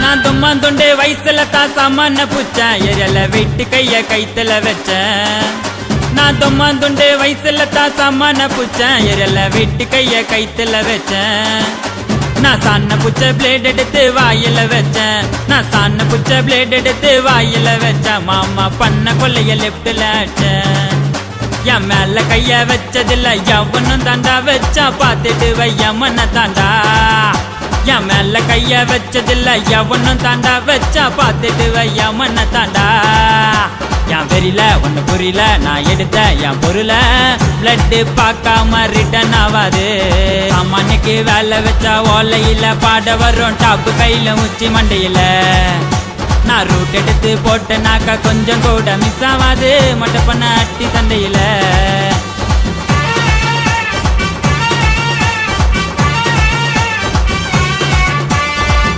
நான் தும்மா துண்டே வயசுல தான் சாமான பூச்சேன் எரியல வெட்டு கைய கைத்துல வச்சேன் நான் தும்மா துண்டே வயசுல தான் சாமான பூச்சேன் எரியல வெட்டு கைய கைத்துல வச்சேன் நான் சாண்ண புச்ச பிளேட் எடுத்து வாயில வச்சேன் நான் சாண்ண புச்ச பிளேட் எடுத்து வாயில வச்சேன் மாமா பண்ண கொள்ளைய லெப்ட்ல அடிச்சேன் என் மேல கைய வச்சதில்ல எவனும் தாண்டா வச்சா பார்த்துட்டு வையம்மன தாண்டா என் மேல கைய வச்சதில்ல எவனும் தாண்டா வச்சா பார்த்துட்டு வையம்மன தாண்டா என் வெறியில ஒண்ணு புரியல நான் எடுத்த என் பொருள பிளட் பார்க்காம ரிட்டர்ன் ஆவாது சாமானுக்கு வேலை வச்சா ஓலையில பாட வரும் டாப்பு கையில உச்சி மண்டையில நான் ரூட் எடுத்து போட்டனாக்கா கொஞ்சம் கூட மிஸ் ஆகாது மட்ட பண்ண அட்டி சண்டையில